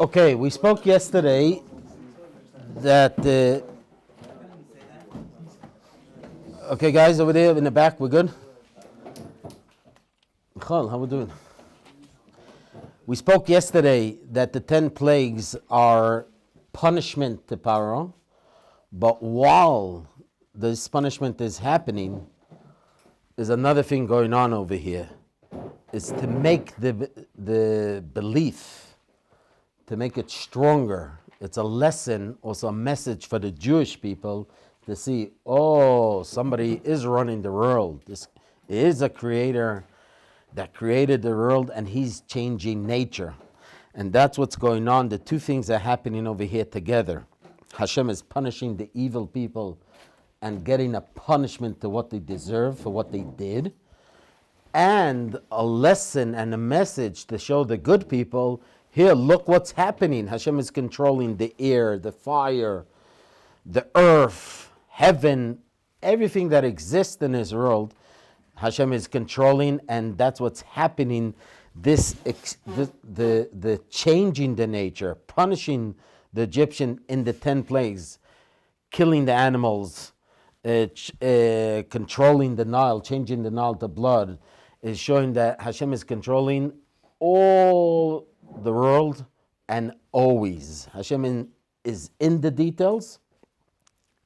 Okay, we spoke yesterday that okay, guys, over there in the back, we're good? Michal, how we doing? We spoke yesterday that the 10 plagues are punishment to Paro, but while this punishment is happening, there's another thing going on over here. It's to make the belief, to make it stronger. It's a lesson, also a message for the Jewish people to see, oh, somebody is running the world. This is a creator that created the world, and he's changing nature. And that's what's going on. The two things are happening over here together. Hashem is punishing the evil people and getting a punishment to what they deserve for what they did, and a lesson and a message to show the good people, here, look what's happening. Hashem is controlling the air, the fire, the earth, heaven, everything that exists in this world, Hashem is controlling, and that's what's happening. The changing the nature, punishing the Egyptian in the 10 plagues, killing the animals, controlling the Nile, changing the Nile to blood, is showing that Hashem is controlling all the world and always. Hashem is in the details,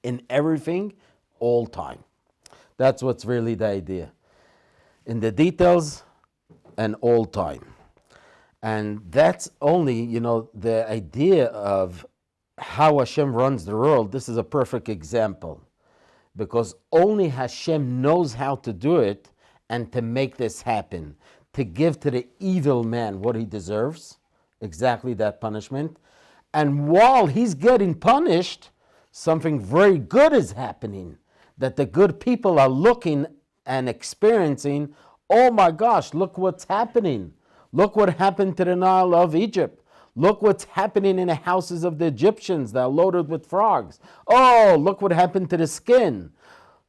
in everything, all time. That's what's really the idea. In the details and all time. And that's only, the idea of how Hashem runs the world. This is a perfect example. Because only Hashem knows how to do it and to make this happen. To give to the evil man what he deserves, exactly that punishment. And while he's getting punished, something very good is happening, that the good people are looking and experiencing, oh my gosh, look what's happening. Look what happened to the Nile of Egypt. Look what's happening in the houses of the Egyptians that are loaded with frogs. Oh, look what happened to the skin.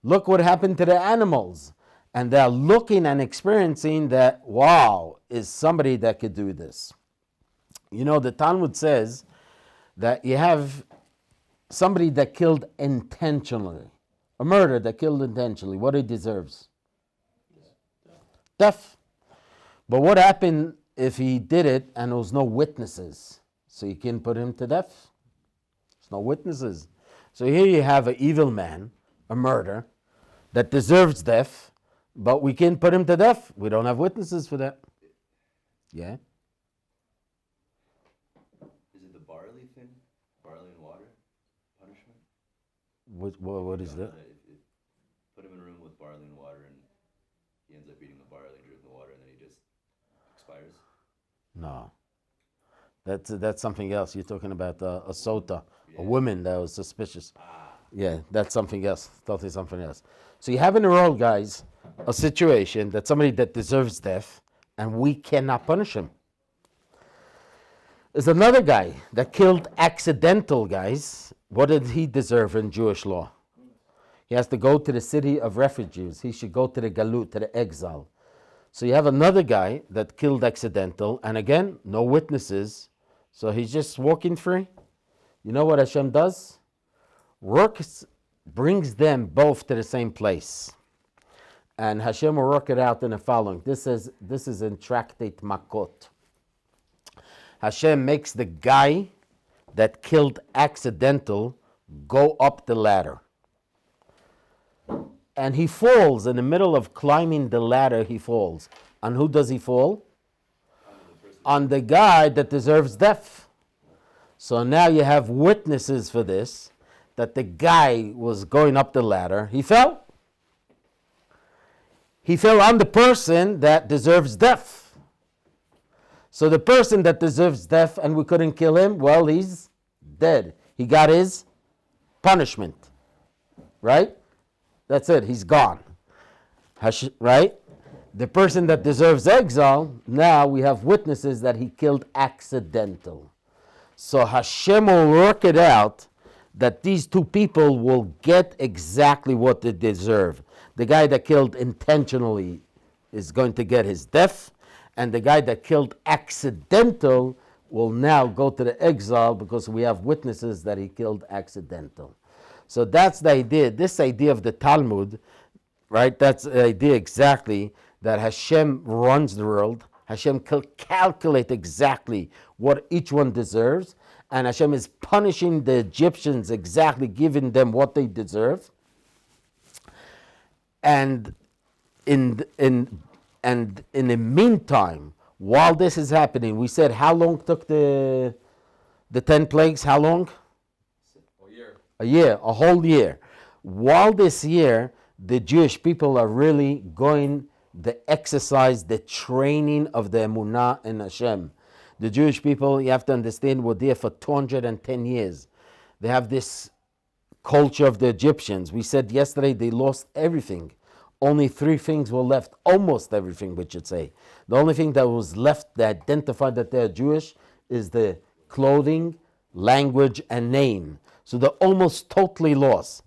Look what happened to the animals. And they're looking and experiencing that, wow, is somebody that could do this. The Talmud says that you have somebody that killed intentionally, a murder that killed intentionally. What he deserves? Death. But what happened if he did it and there was no witnesses? So you can't put him to death. There's no witnesses. So here you have an evil man, a murder, that deserves death, but we can't put him to death. We don't have witnesses for that. Yeah? Is it the barley thing? Barley and water? Punishment? What is that? Put him in a room with barley and water, and he ends up eating the barley, drinking the water, and then he just expires? No. That's something else. You're talking about a sota, a woman that was suspicious. Yeah, that's something else. Totally something else. So you have in the world, guys, a situation that somebody that deserves death, and we cannot punish him. There's another guy that killed accidental guys. What did he deserve in Jewish law? He has to go to the city of refugees. He should go to the galut, to the exile. So you have another guy that killed accidental, and again, no witnesses. So he's just walking free. You know what Hashem does? Brings them both to the same place. And Hashem will work it out in the following. This is in Tractate Makot. Hashem makes the guy that killed accidental go up the ladder. And he falls in the middle of climbing the ladder. He falls. On who does he fall? On the guy that deserves death. So now you have witnesses for this, that the guy was going up the ladder. He fell. He fell on the person that deserves death. So the person that deserves death and we couldn't kill him, well, he's dead. He got his punishment. Right? That's it. He's gone. Right? The person that deserves exile, now we have witnesses that he killed accidental. So Hashem will work it out that these two people will get exactly what they deserve. The guy that killed intentionally is going to get his death, and the guy that killed accidental will now go to the exile because we have witnesses that he killed accidental. So that's the idea. This idea of the Talmud, right? That's the idea exactly that Hashem runs the world. Hashem calculate exactly what each one deserves, and Hashem is punishing the Egyptians exactly, giving them what they deserve. And in the meantime, while this is happening, we said how long took the 10 plagues? How long? A year, a whole year. While this year, the Jewish people are really going the exercise, the training of the emunah in Hashem. The Jewish people, you have to understand, were there for 210 years. They have this culture of the Egyptians. We said yesterday they lost everything. Only 3 things were left, almost everything, we should say. The only thing that was left that identified that they're Jewish is the clothing, language, and name. So they're almost totally lost.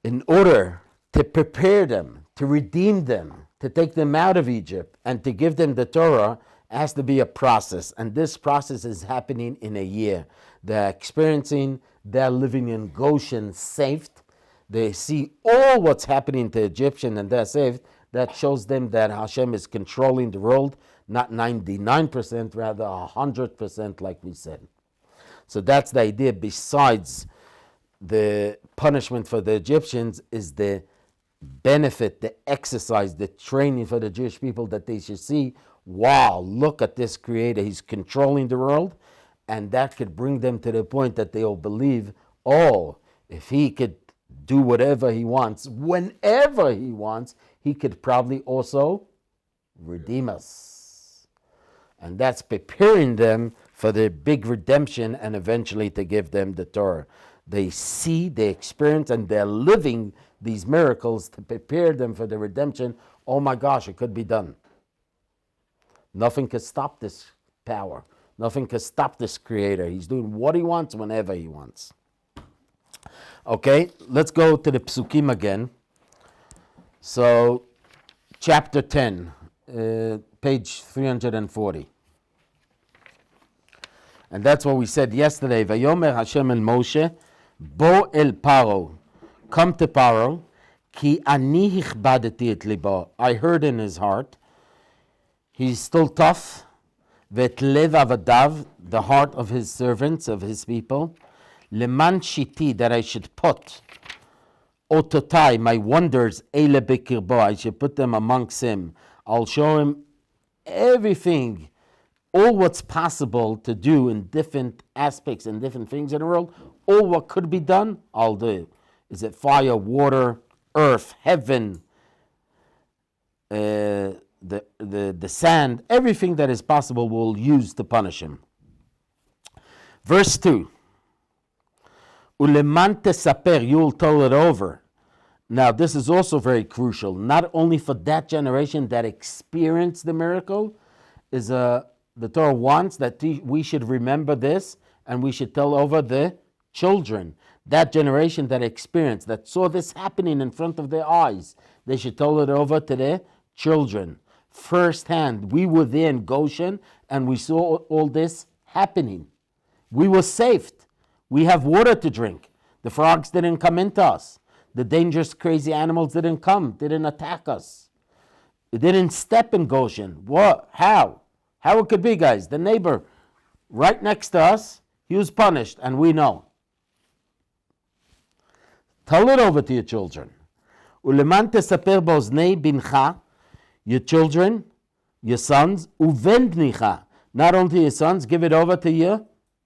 In order to prepare them, to redeem them, to take them out of Egypt, and to give them the Torah, has to be a process. And this process is happening in a year. They're experiencing, they're living in Goshen saved. They see all what's happening to Egyptian and they're saved. That shows them that Hashem is controlling the world, not 99%, rather 100%, like we said. So that's the idea. Besides the punishment for the Egyptians is the benefit, the exercise, the training for the Jewish people that they should see, wow, look at this Creator. He's controlling the world. And that could bring them to the point that they will believe, oh, if he could do whatever he wants, whenever he wants, he could probably also redeem us. And that's preparing them for the big redemption and eventually to give them the Torah. They see, they experience, and they're living these miracles to prepare them for the redemption. Oh my gosh, it could be done. Nothing can stop this power. Nothing can stop this Creator. He's doing what he wants whenever he wants. Okay, let's go to the Psukim again. So, chapter 10, page 340. And that's what we said yesterday. Vayomer Hashem el Moshe, Bo el Paro, come to Paro, ki ani hichbadeti et libo. I heard in his heart, he's still tough, vet lev avadav, the heart of his servants, of his people, leman shiti, that I should put, ototai, my wonders, eile bekirbo, I should put them amongst him. I'll show him everything, all what's possible to do in different aspects and different things in the world, all what could be done, I'll do. Is it fire, water, earth, heaven, the sand, everything that is possible we'll use to punish him. Verse 2. Uleman tesaper, you will tell it over. Now this is also very crucial, not only for that generation that experienced the miracle, the Torah wants that we should remember this and we should tell over the children. That generation that experienced, that saw this happening in front of their eyes, they should tell it over to their children. Firsthand, we were there in Goshen and we saw all this happening. We were saved. We have water to drink. The frogs didn't come into us. The dangerous, crazy animals didn't attack us. It didn't step in Goshen. What? How? How it could be, guys? The neighbor right next to us, he was punished, and we know. Tell it over to your children. Uleman tesaper boznei bincha, your children, your sons, uven bnicha, not only your sons, give it over to your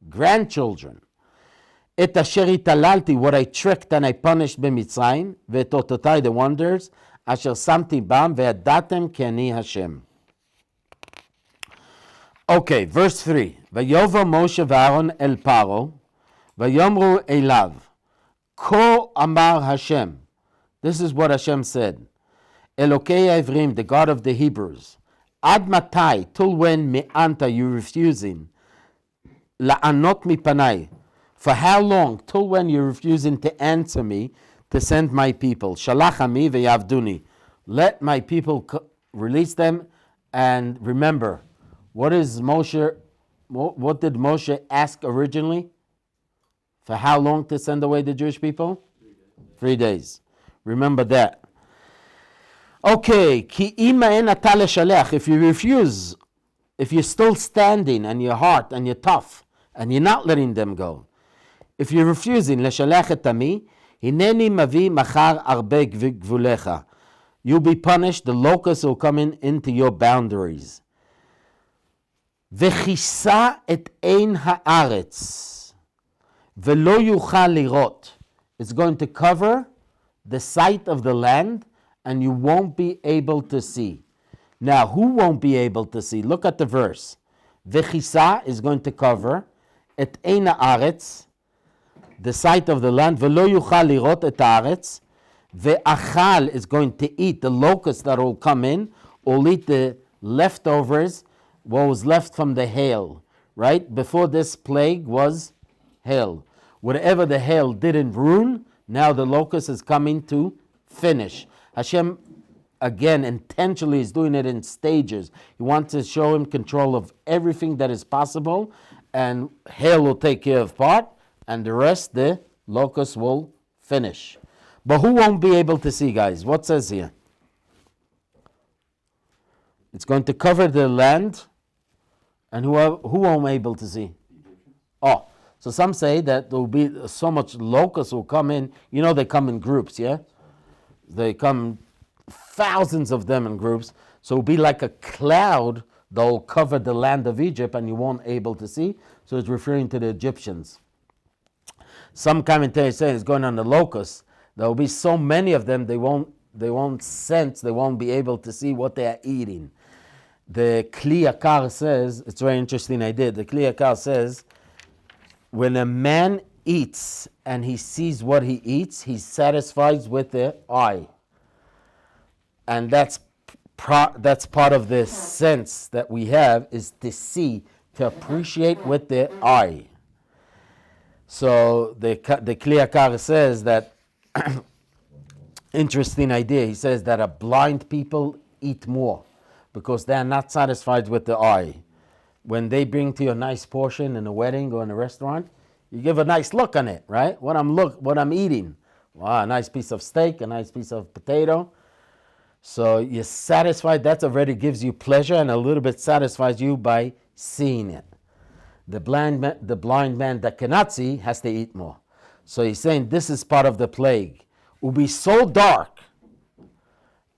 grandchildren. Et asher italalti, what I tricked and I punished b'mitzrayim, ve'tototai, the wonders, asher samti bam, ve'adatem ki ani Hashem. Okay, verse 3. Vayovo Moshe v'Aaron el Paro, vayomru elav, ko amar Hashem. This is what Hashem said. Elokei Ivrim, the God of the Hebrews. Ad matai, till when me'anta, you refusing? La'anot mipanai. For how long? Till when you're refusing to answer me, to send my people. Shalachami ve'yavduni. Let my people release them, and remember, what is Moshe what did Moshe ask originally? For how long to send away the Jewish people? 3 days. Remember that. Okay, ki ima en ata leshalech. If you refuse, if you're still standing and you're hard and you're tough and you're not letting them go, if you're refusing leshalech et ami, hineni mavi machar arbe gvulecha. You'll be punished. The locusts will come into your boundaries. Vechisa et ein haaretz velo yuchal lirot. It's going to cover the sight of the land, and you won't be able to see. Now, who won't be able to see? Look at the verse. Vechisa is going to cover et ein haaretz, the sight of the land. Velo yuchal lirot et haaretz. Ve'achal is going to eat the locusts that will come in, will eat the leftovers, what was left from the hail, right? Before this plague was hail. Whatever the hail didn't ruin, now the locust is coming to finish. Hashem, again, intentionally is doing it in stages. He wants to show him control of everything that is possible, and hail will take care of part, and the rest, the locust will finish. But who won't be able to see, guys? What says here? It's going to cover the land, and who won't be able to see? Oh, so some say that there will be so much locusts will come in. You know they come in groups, yeah? They come thousands of them in groups. So it will be like a cloud that will cover the land of Egypt, and you won't be able to see. So it's referring to the Egyptians. Some commentators say it's going on the locusts. There will be so many of them, they won't sense, they won't be able to see what they are eating. The Kli Yakar says, it's a very interesting idea. The Kli Yakar says, when a man eats and he sees what he eats, he's satisfied with the eye. And that's part of the sense that we have, is to see, to appreciate with the eye. So the Kli Yakar says that, interesting idea. He says that a blind people eat more because they are not satisfied with the eye. When they bring to you a nice portion in a wedding or in a restaurant, you give a nice look on it, right? What I'm eating. Wow, a nice piece of steak, a nice piece of potato. So you're satisfied. That already gives you pleasure and a little bit satisfies you by seeing it. The blind man that cannot see has to eat more. So he's saying this is part of the plague. It will be so dark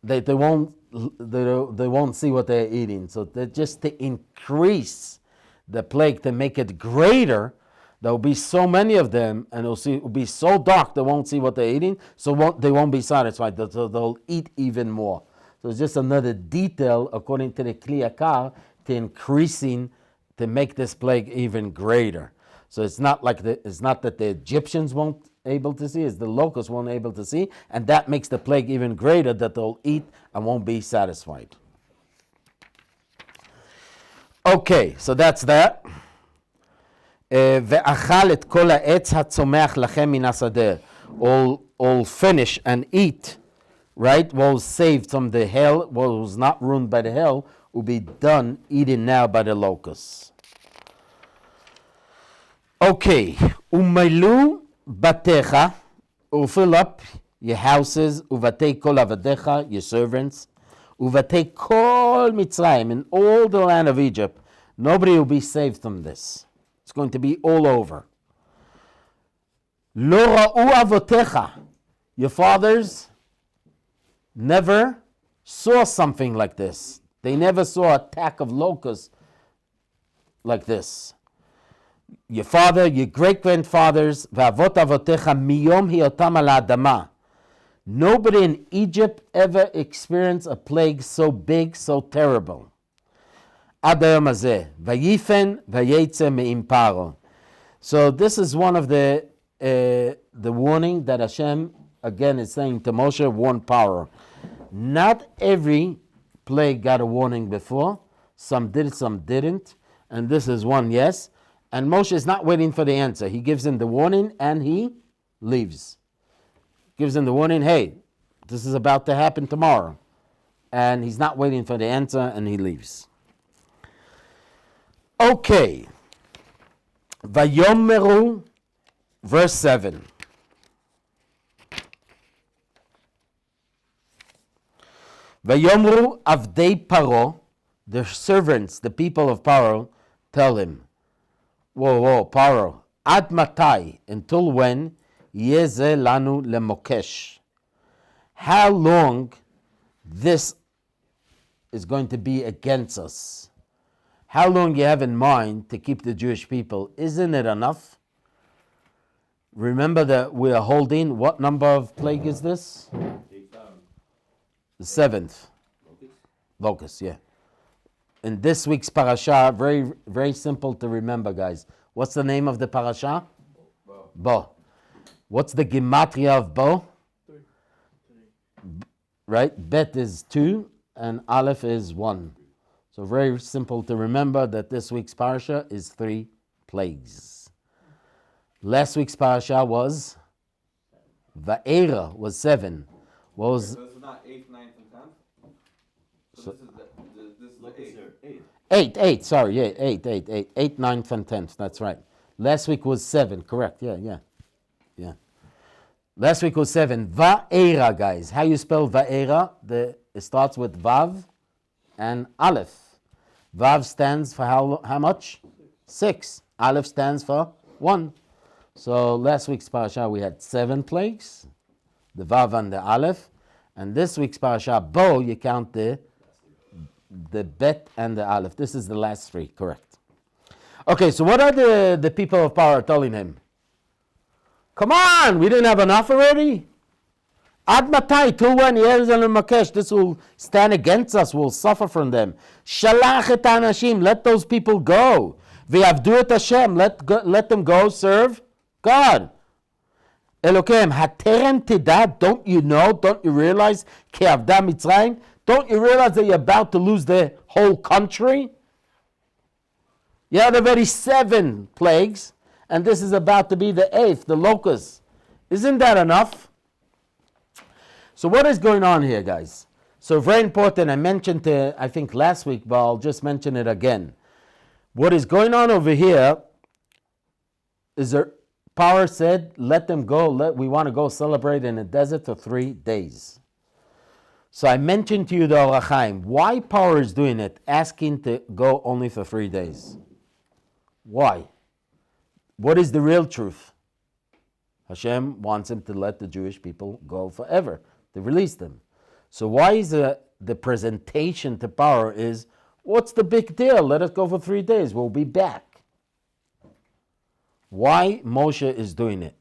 that they won't see what they're eating. So just to increase the plague, to make it greater, there will be so many of them, and it will be so dark they won't see what they're eating, so they won't be satisfied. So they'll eat even more. So it's just another detail, according to the Kli Yakar, to make this plague even greater. So it's not that the Egyptians won't able to see, it's the locusts won't able to see, and that makes the plague even greater, that they'll eat and won't be satisfied. Okay, so that's that. Ve'achal et kol ha'etz hatzomeach lachem min hasadeh. All finish and eat, right? What was saved from the hail, what was not ruined by the hail, will be done, eaten now by the locusts. Okay, umailu batecha, will fill up your houses, uvatei kol avadecha, your servants, uvatei kol Mitzrayim, in all the land of Egypt. Nobody will be saved from this. It's going to be all over. Lo ra'u avotecha, your fathers never saw something like this. They never saw an attack of locusts like this. Your father, your great-grandfathers, v'avot avotecha miyom hiotam al adama. Nobody in Egypt ever experienced a plague so big, so terrible. Ad hayom hazeh, vayifen vayetze me'im paro. So this is one of the warning that Hashem, again, is saying to Moshe, warn Paro. Not every plague got a warning before. Some did, some didn't. And this is one, yes. And Moshe is not waiting for the answer. He gives him the warning and he leaves. Gives him the warning, hey, this is about to happen tomorrow. And he's not waiting for the answer and he leaves. Okay, Vayomeru, verse 7. Vayomru avdei Paro, the servants, the people of Paro, tell him, whoa, Paro, ad matai, until when, yeze lanu lemokesh. How long this is going to be against us? How long you have in mind to keep the Jewish people? Isn't it enough? Remember that we are holding, what number of plague is this? 8,000. The seventh. Locust, yeah. In this week's parasha, very, very simple to remember, guys. What's the name of the parasha? Bo. What's the gematria of Bo? 3. Right? Bet is 2 and Aleph is 1. So very simple to remember that this week's parasha is 3 plagues. Last week's parasha was Va'era, was 7. What was So this is not 8th, 9th, and 10th? So this is the 8th. 8, sorry, yeah, 8, 9th and 10th, that's right. Last week was 7, correct, yeah. Last week was 7. Va'era, guys. How you spell Va'era? It starts with Vav and Aleph. Vav stands for how much? 6. Aleph stands for 1. So last week's parasha we had 7 plagues, the Vav and the Aleph. And this week's parasha, Bo, you count the Bet and the Aleph. This is the last 3, correct. Okay, so what are the people of power telling him? Come on, we didn't have enough already? Ad matai, till when? This will stand against us, we'll suffer from them. Shalach et anashim, let those people go. V'yavdu et Hashem, let them go serve God. Elokem, haterem tidad, don't you know, don't you realize, ki avda Mitzrayim, don't you realize that you're about to lose the whole country? You had already 7 plagues, and this is about to be the 8th, the locust. Isn't that enough? So what is going on here, guys? So very important, I mentioned it, I think last week, but I'll just mention it again. What is going on over here is that power said, let them go, we want to go celebrate in the desert for 3 days. So I mentioned to you the Ohr HaChaim, why power is doing it, asking to go only for 3 days. Why? What is the real truth? Hashem wants him to let the Jewish people go forever, to release them. So why is the presentation to power is, what's the big deal? Let us go for 3 days, we'll be back. Why Moshe is doing it?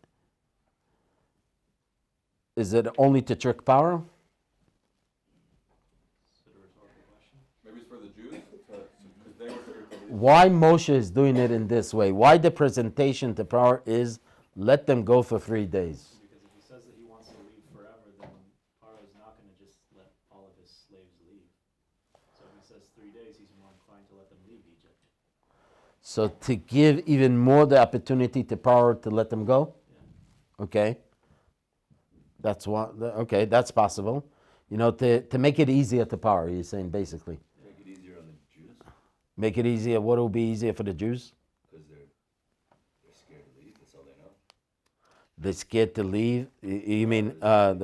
Is it only to trick power? Maybe it's for the Jews, because they were Why Moshe is doing it in this way? Why the presentation to power is, let them go for 3 days? Because if he says that he wants to leave forever, then Paro is not going to just let all of his slaves leave. So if he says 3 days, he's more inclined to let them leave Egypt. So to give even more the opportunity to power to let them go? Yeah. Okay. That's that's possible. You know, to make it easier to power, you're saying basically. Make it easier on the Jews Make it easier. What will be easier for the Jews? because they're scared to leave. That's all they know. They're scared to leave. You mean Like,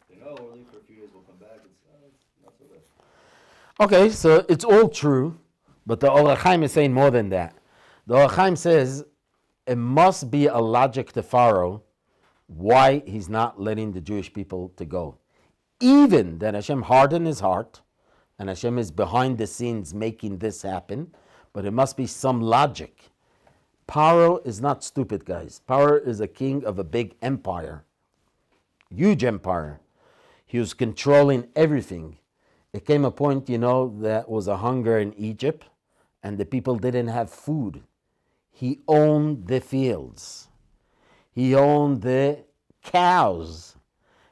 they know we'll leave for a few days. We'll come back. It's not so bad. Okay, so it's all true, but the Ohr HaChaim is saying more than that. The Ohr HaChaim says it must be a logic to Pharaoh why he's not letting the Jewish people to go. Even that Hashem hardened his heart, and Hashem is behind the scenes making this happen, but it must be some logic. Pharaoh is not stupid, guys. Pharaoh is a king of a big empire, huge empire. He was controlling everything. It came a point, that was a hunger in Egypt, and the people didn't have food. He owned the fields. He owned the cows.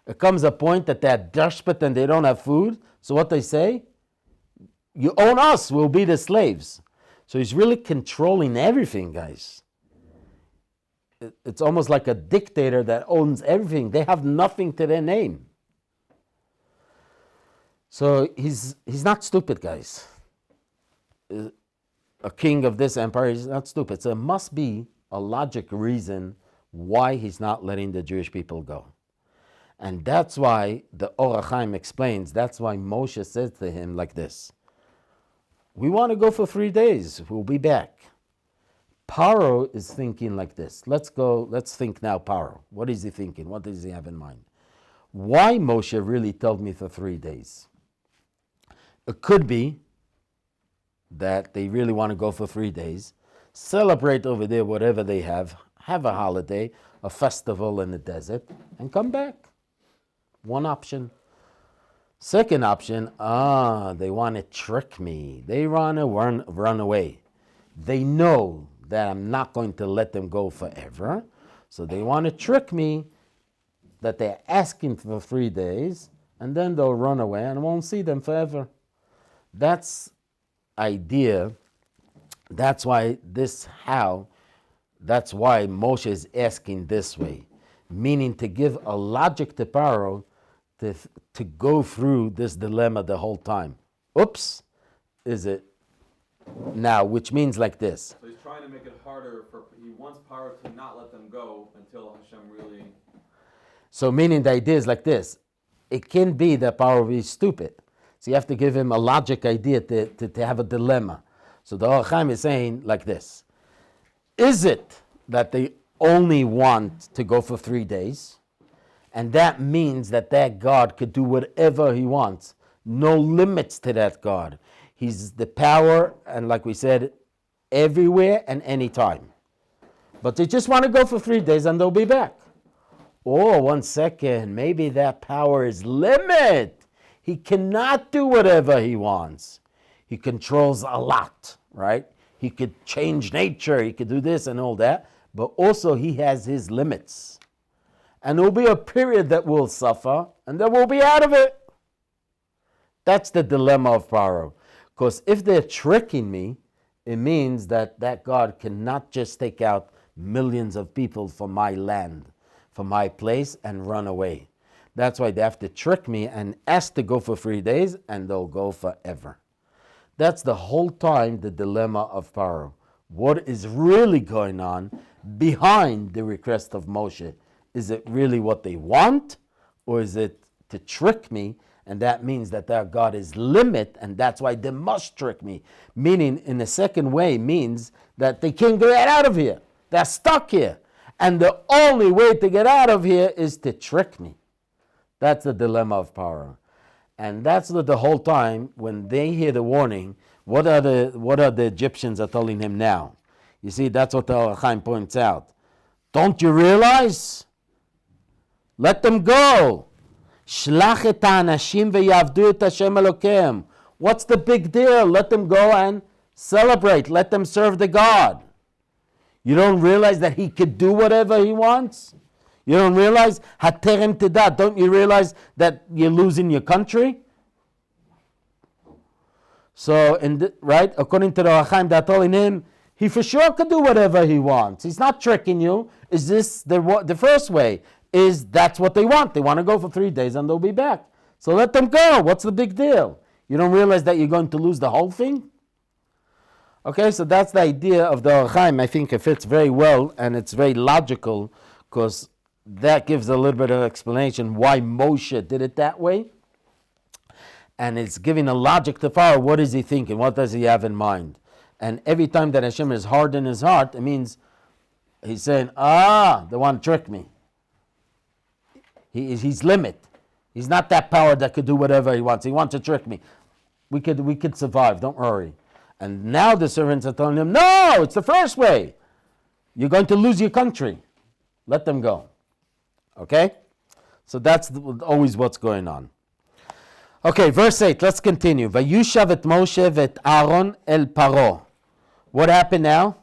It comes a point that they're desperate and they don't have food. So what they say? You own us, we'll be the slaves. So he's really controlling everything, guys. It's almost like a dictator that owns everything. They have nothing to their name. So he's not stupid, guys. a king of this empire. He's not stupid. So it must be a logic reason why he's not letting the Jewish people go. And that's why the Ohr Somayach explains, that's why Moshe says to him like this: we want to go for 3 days. We'll be back. Paro is thinking like this. Let's think now, Paro. What is he thinking? What does he have in mind? Why Moshe really told me for 3 days? It could be that they really want to go for 3 days, celebrate over there whatever they have a holiday, a festival in the desert, and come back. One option. Second option, they want to trick me. They want to run away. They know that I'm not going to let them go forever, so they want to trick me that they're asking for 3 days, and then they'll run away and I won't see them forever. That's idea. That's why Moshe is asking this way, meaning to give a logic to Paro to go through this dilemma the whole time. Oops, is it now? Which means like this. So he's trying to make it harder he wants Paro to not let them go until Hashem really. So meaning the idea is like this. It can be that Paro is stupid. So you have to give him a logic idea to have a dilemma. So the Ohr Somayach is saying like this: is it that they only want to go for 3 days, and that means that God could do whatever he wants, no limits to that God? He's the power, and like we said, everywhere and anytime. But they just want to go for 3 days and they'll be back. Oh, 1 second, maybe that power is limited. He cannot do whatever he wants. He controls a lot, right? He could change nature, he could do this and all that, but also he has his limits. And there will be a period that we'll suffer, and then we'll be out of it. That's the dilemma of Paro. Because if they're tricking me, it means that God cannot just take out millions of people from my land, from my place, and run away. That's why they have to trick me and ask to go for 3 days, and they'll go forever. That's the whole time the dilemma of Paro. What is really going on behind the request of Moshe? Is it really what they want, or is it to trick me? And that means that their God is limit, and that's why they must trick me. Meaning, in a second way, means that they can't get out of here. They're stuck here. And the only way to get out of here is to trick me. That's the dilemma of Paro. And that's the whole time, when they hear the warning, what are the Egyptians are telling him now? You see, that's what the Ohr Somayach points out. Don't you realize? Let them go. Shlach et ha'anashim ve'yavdu et Hashem Elokeim. What's the big deal? Let them go and celebrate. Let them serve the God. You don't realize that he could do whatever he wants? You don't realize, haterem tedah, don't you realize that you're losing your country? So, right, according to the Ohr Somayach, they're telling him, he for sure could do whatever he wants. He's not tricking you. Is this the first way? Is that's what they want. They want to go for 3 days and they'll be back. So let them go. What's the big deal? You don't realize that you're going to lose the whole thing? Okay, so that's the idea of the Ohr Somayach. I think it fits very well, and it's very logical, because that gives a little bit of explanation why Moshe did it that way. And it's giving a logic to Pharaoh. What is he thinking? What does he have in mind? And every time that Hashem is hard in his heart, it means he's saying, they want to trick me. He's limit. He's not that power that could do whatever he wants. He wants to trick me. We could survive, don't worry. And now the servants are telling him, no, it's the first way. You're going to lose your country. Let them go. Okay? So that's always what's going on. Okay, verse 8, let's continue. Vayushav et Moshe vet Aaron el Paro. What happened now?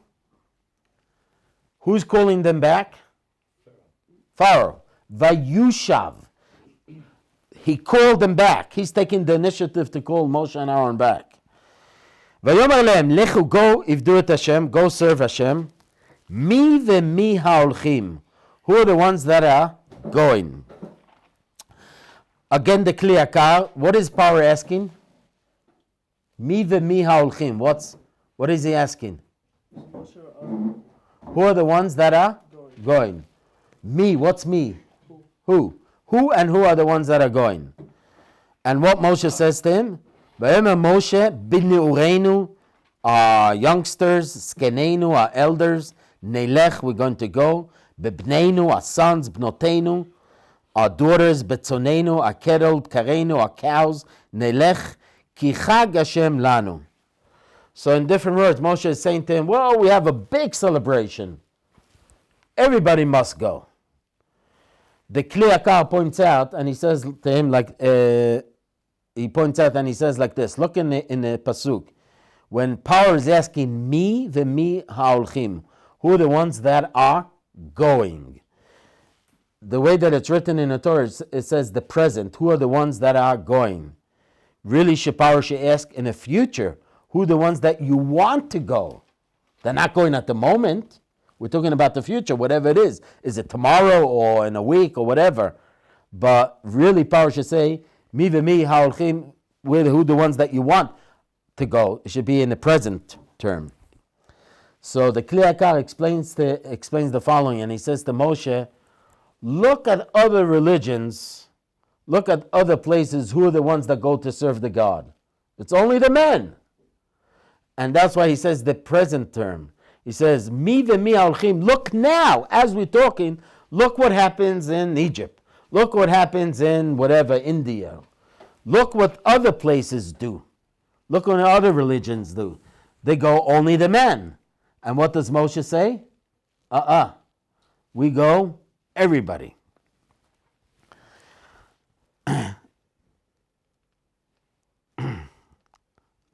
Who's calling them back? Pharaoh. Vayushav. He called them back. He's taking the initiative to call Moshe and Aaron back. Vayomer lehem, lechu, go, ivdu et Hashem, go serve Hashem. Mi ve'mi ha'olchim. Who are the ones that are going? Again, the Kliyakar. What is Paro asking? Mi ve'mi ha'olchim. What What is he asking? Moshe, Who are the ones that are going? Me, what's me? Who? Who and who are the ones that are going? And what Moshe says to him? V'yomer Moshe b'nei ureinu, our youngsters, skenenu, our elders, nelech, we're going to go, b'bneinu, our sons, bnoteinu, our daughters, betzonenu, our cattle, b'kareinu, our cows, nelech, ki chag Hashem lanu. So in different words, Moshe is saying to him, well, we have a big celebration. Everybody must go. The Kli Yakar points out, and he says to him he points out and he says like this. Look in the pasuk, when Power is asking me, the me haolchim, who are the ones that are going? The way that it's written in the Torah, it says the present. Who are the ones that are going? Really, Power should ask in the future, who are the ones that you want to go? They're not going at the moment. We're talking about the future, whatever it is. Is it tomorrow or in a week or whatever? But really, Power should say, mi v'mi ha'olchim, who are the ones that you want to go. It should be in the present term. So the Kli Yakar explains the following, and he says to Moshe, look at other religions, look at other places, who are the ones that go to serve the God? It's only the men. And that's why he says the present term. He says, mi v'mi ha'olchim, look now, as we're talking, look what happens in Egypt. Look what happens in whatever, India. Look what other places do. Look what other religions do. They go only the men. And what does Moshe say? We go everybody.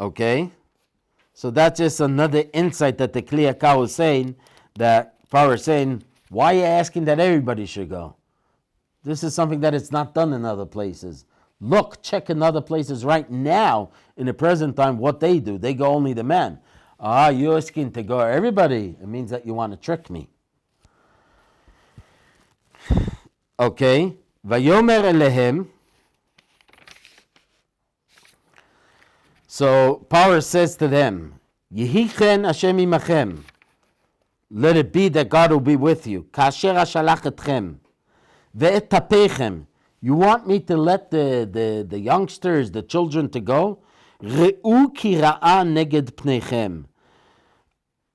Okay? So that's just another insight that the Kli Yakar was saying, that Pharaoh is saying, why are you asking that everybody should go? This is something that it's not done in other places. Look, check in other places right now, in the present time, what they do. They go only the men. You're asking to go everybody. It means that you want to trick me. Okay. Vayomer elehem. So Power says to them, Yehichen Hashem imachem. Let it be that God will be with you. Kasher hashalach etchem. Ve'et tapechem. You want me to let the youngsters, the children to go? Re'u ki ra'a neged pneichem.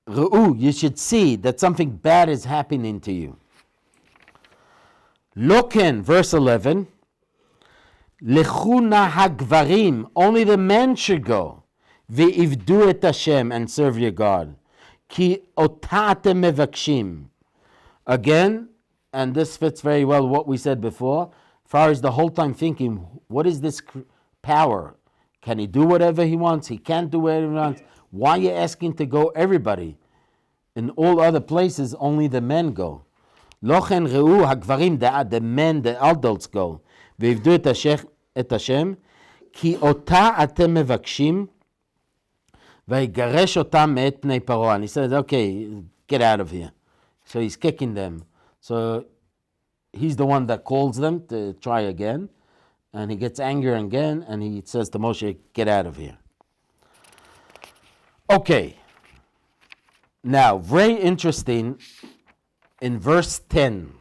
Re'u, you should see that something bad is happening to you. Loken, verse 11. Lechuna hagvarim, only the men should go. Ve'ivdu et Hashem, and serve your God. Ki ota atem mevakshim. Again, and this fits very well what we said before. Pharaoh is the whole time thinking, what is this power? Can he do whatever he wants? He can't do whatever he wants. Why are you asking to go everybody? In all other places, only the men go. Lochen re'u hagvarim, the men, the adults go. Ve'ivdu et Hashem, ki ota atem mevakshim, ve'yigaresh otam me'et pnei Paro. And he says, okay, get out of here. So he's kicking them. So he's the one that calls them to try again. And he gets angry again, and he says to Moshe, get out of here. Okay. Now, very interesting, in verse 10.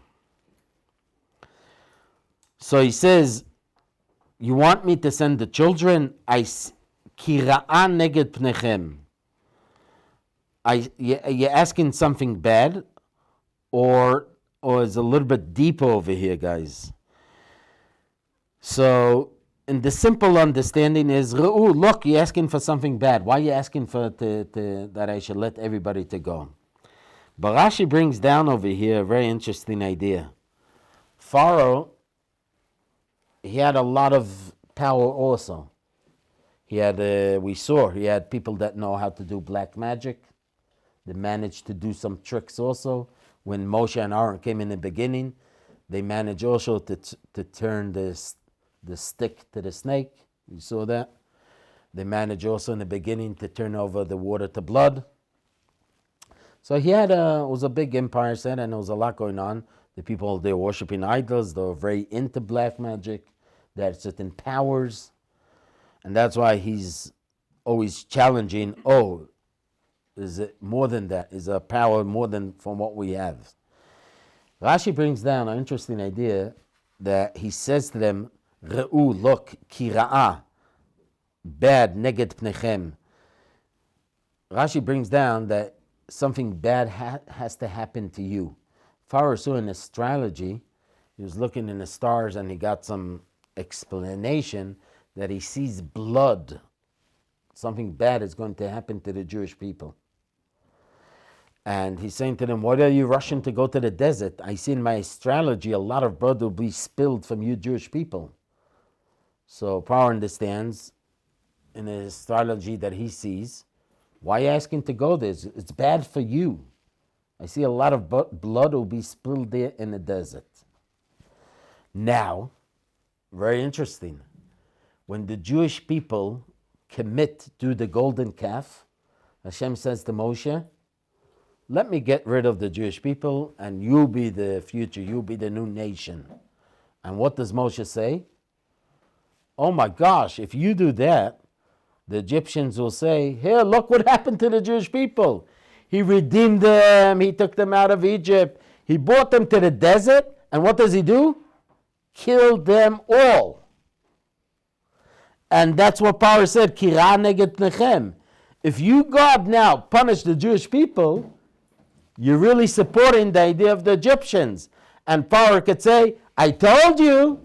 So he says, you want me to send the children? Kira'a neged pnechem. You're asking something bad, or it's a little bit deeper over here, guys. So, in the simple understanding is, Re'u, look, you're asking for something bad. Why are you asking for that I should let everybody to go? But Rashi brings down over here a very interesting idea. Pharaoh, he had a lot of power also. He had, he had people that know how to do black magic. They managed to do some tricks also. When Moshe and Aaron came in the beginning, they managed also to turn the stick to the snake. You saw that? They managed also in the beginning to turn over the water to blood. So he had it was a big empire set, and there was a lot going on. The people, they were worshiping idols. They were very into black magic. They had certain powers. And that's why he's always challenging, is it more than that, is a power more than from what we have. Rashi brings down an interesting idea that he says to them, Re'u, look, kira'ah, bad, neged pnechem. Rashi brings down that something bad has to happen to you. Pharaoh saw in astrology, he was looking in the stars and he got some explanation that he sees blood. Something bad is going to happen to the Jewish people. And he's saying to them, why are you rushing to go to the desert? I see in my astrology a lot of blood will be spilled from you Jewish people. So Pharaoh understands in the astrology that he sees, why are you asking to go there? It's bad for you. I see a lot of blood will be spilled there in the desert. Now, very interesting, when the Jewish people commit to the golden calf, Hashem says to Moshe, let me get rid of the Jewish people and you'll be the future, you'll be the new nation. And what does Moshe say? Oh my gosh, if you do that, the Egyptians will say, here, look what happened to the Jewish people. He redeemed them, he took them out of Egypt, he brought them to the desert, and what does he do? Killed them all. And that's what Parsha said, Kira neged pnechem. If you, God, now punish the Jewish people, you're really supporting the idea of the Egyptians. And Parsha could say, I told you,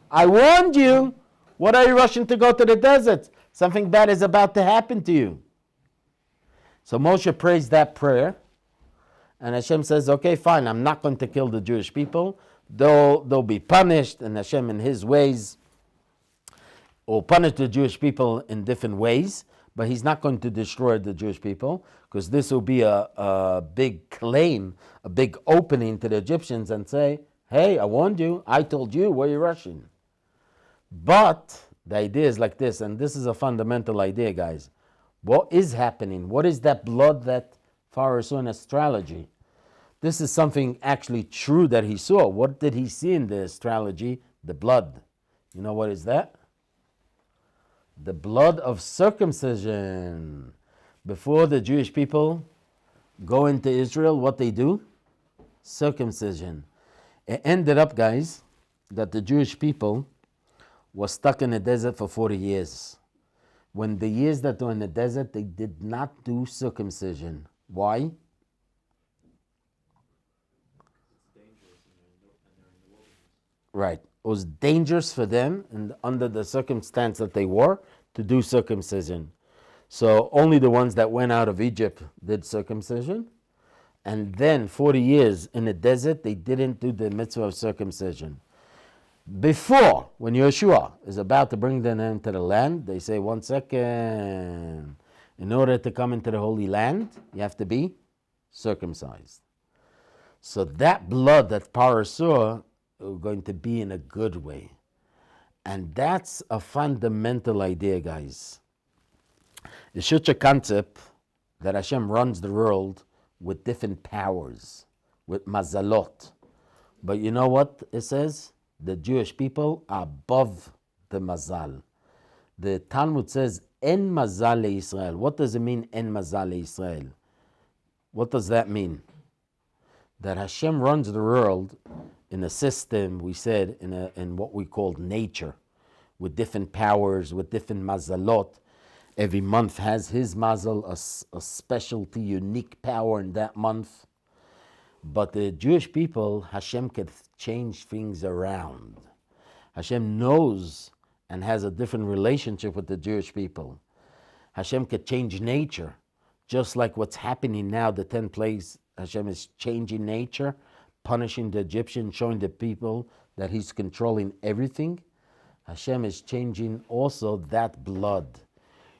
I warned you, what are you rushing to go to the desert? Something bad is about to happen to you. So Moshe prays that prayer, and Hashem says, okay, fine, I'm not going to kill the Jewish people. They'll be punished, and Hashem in his ways will punish the Jewish people in different ways, but he's not going to destroy the Jewish people, because this will be a big claim, a big opening to the Egyptians and say, hey, I warned you, I told you, where are you rushing? But the idea is like this, and this is a fundamental idea, guys. What is happening? What is that blood that Pharaoh saw in astrology? This is something actually true that he saw. What did he see in the astrology? The blood. You know what is that? The blood of circumcision. Before the Jewish people go into Israel, what they do? Circumcision. It ended up, guys, that the Jewish people was stuck in the desert for 40 years. When the years that were in the desert, they did not do circumcision. Why? It's dangerous and they're in the wilderness. Right. It was dangerous for them, and under the circumstance that they were, to do circumcision. So only the ones that went out of Egypt did circumcision. And then 40 years in the desert, they didn't do the mitzvah of circumcision. Before, when Yeshua is about to bring them into the land, they say, 1 second, in order to come into the Holy Land, you have to be circumcised. So that blood that Parsha saw is going to be in a good way. And that's a fundamental idea, guys. It's such a concept that Hashem runs the world with different powers, with mazalot. But you know what it says? The Jewish people are above the mazal. The Talmud says, En mazal Israel. What does it mean, En mazal Israel? What does that mean? That Hashem runs the world in a system, we said, in what we call nature, with different powers, with different mazalot. Every month has his mazal, a specialty, unique power in that month. But the Jewish people, Hashem could change things around. Hashem knows and has a different relationship with the Jewish people. Hashem could change nature, just like what's happening now, the 10 plagues. Hashem is changing nature, punishing the Egyptians, showing the people that he's controlling everything. Hashem is changing also that blood.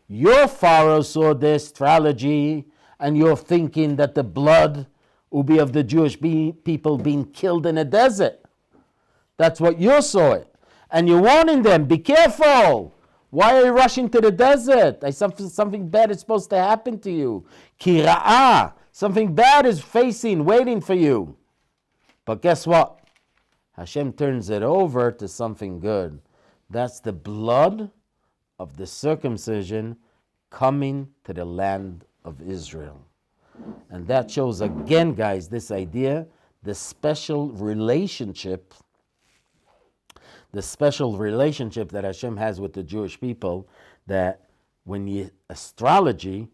Your Pharaoh saw the astrology, and you're thinking that the blood will be of the Jewish people being killed in a desert. That's what you saw it. And you're warning them, be careful. Why are you rushing to the desert? Something bad is supposed to happen to you. Kira'ah, something bad is waiting for you. But guess what? Hashem turns it over to something good. That's the blood of the circumcision coming to the land of Israel. And that shows again, guys, this idea, the special relationship that Hashem has with the Jewish people, that when astrology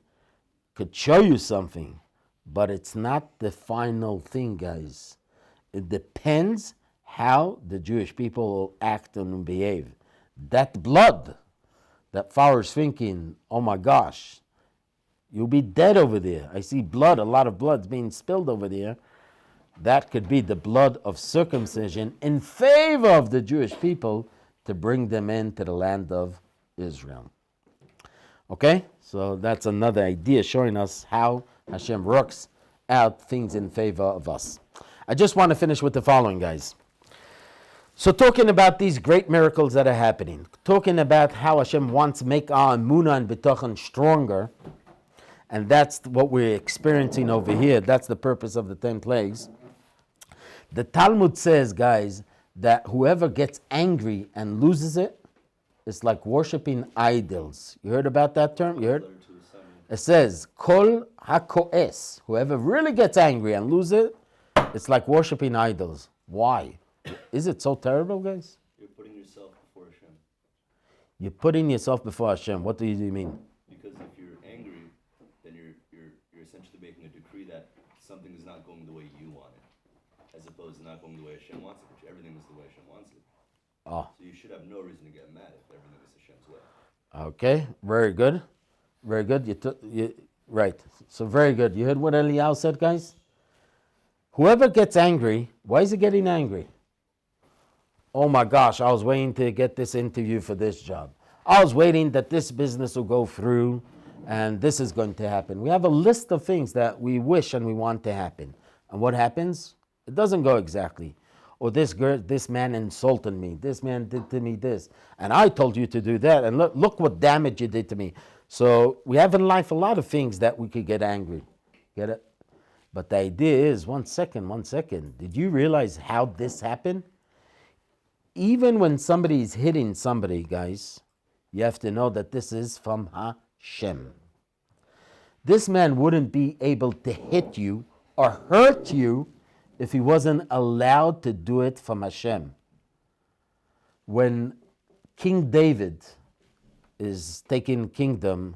could show you something, but it's not the final thing, guys. It depends how the Jewish people will act and behave. That blood that Farah's thinking, oh my gosh, you'll be dead over there. I see blood, a lot of blood's being spilled over there. That could be the blood of circumcision in favor of the Jewish people to bring them into the land of Israel. Okay? So that's another idea showing us how Hashem works out things in favor of us. I just want to finish with the following, guys. So talking about these great miracles that are happening, talking about how Hashem wants to make our emunah and bitachon stronger, and that's what we're experiencing over here. That's the purpose of the 10 plagues. The Talmud says, guys, that whoever gets angry and loses it, it's like worshiping idols. You heard about that term? You heard? It says, Kol hakoes, whoever really gets angry and loses it, it's like worshiping idols. Why? Is it so terrible, guys? You're putting yourself before Hashem. You're putting yourself before Hashem. What do you mean? Because if you're angry, then you're essentially making a decree that something is not going the way you want it, as opposed to not going the way Hashem wants it, which everything is the way Hashem wants it. Oh. So you should have no reason to get mad if everything is Hashem's way. Okay, very good. Very good. Right. So very good. You heard what Eliyahu said, guys? Whoever gets angry, why is he getting angry? Oh my gosh, I was waiting to get this interview for this job. I was waiting that this business will go through and this is going to happen. We have a list of things that we wish and we want to happen. And what happens? It doesn't go exactly. Or this man insulted me. This man did to me this. And I told you to do that. And look what damage you did to me. So we have in life a lot of things that we could get angry. Get it? But the idea is, one second. Did you realize how this happened? Even when somebody is hitting somebody, guys, you have to know that this is from Hashem. This man wouldn't be able to hit you or hurt you if he wasn't allowed to do it from Hashem. When King David is taking kingdom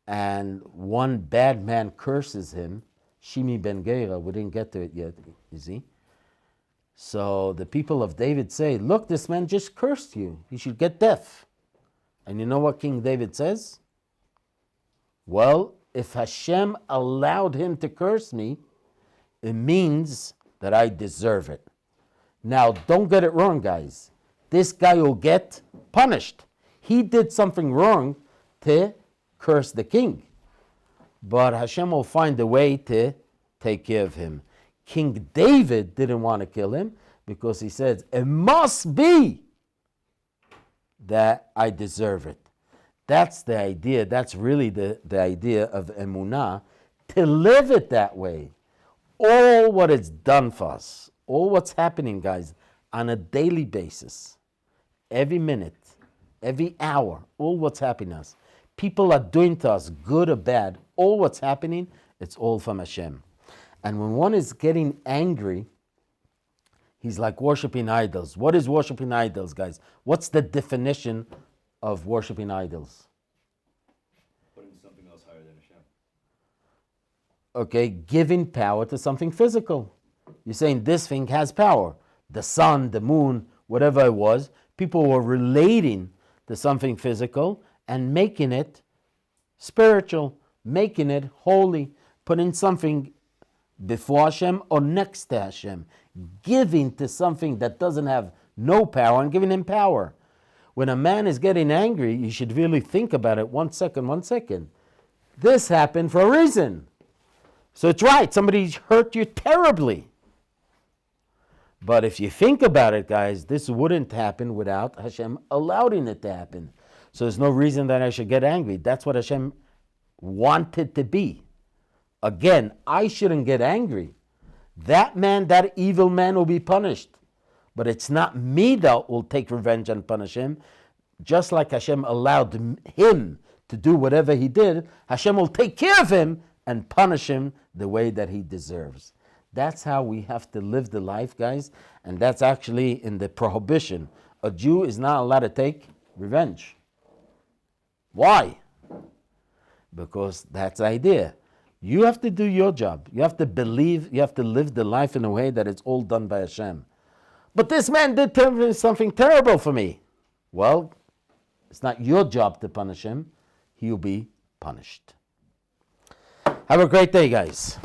and one bad man curses him, Shimi ben Gera, we didn't get to it yet, you see? So the people of David say, look, this man just cursed you. He should get death. And you know what King David says? Well, if Hashem allowed him to curse me, it means that I deserve it. Now, don't get it wrong, guys. This guy will get punished. He did something wrong to curse the king. But Hashem will find a way to take care of him. King David didn't want to kill him because he said, it must be that I deserve it. That's the idea. That's really the idea of emunah, to live it that way. All what it's done for us, all what's happening, guys, on a daily basis, every minute, every hour, all what's happening to us, people are doing to us, good or bad, all what's happening, it's all from Hashem. And when one is getting angry, he's like worshiping idols. What is worshiping idols, guys? What's the definition of worshiping idols? Putting something else higher than Hashem. Okay, giving power to something physical. You're saying this thing has power. The sun, the moon, whatever it was, people were relating to something physical and making it spiritual, making it holy, putting something before Hashem or next to Hashem, giving to something that doesn't have no power and giving him power. When a man is getting angry, you should really think about it. 1 second. This happened for a reason. So it's right, somebody's hurt you terribly. But if you think about it, guys, this wouldn't happen without Hashem allowing it to happen. So there's no reason that I should get angry. That's what Hashem wanted to be. Again, I shouldn't get angry. That man, that evil man will be punished. But it's not me that will take revenge and punish him. Just like Hashem allowed him to do whatever he did, Hashem will take care of him and punish him the way that he deserves. That's how we have to live the life, guys, and that's actually in the prohibition. A Jew is not allowed to take revenge. Why? Because that's the idea. You have to do your job. You have to believe, you have to live the life in a way that it's all done by Hashem. But this man did something terrible for me. Well, it's not your job to punish him. He'll be punished. Have a great day, guys.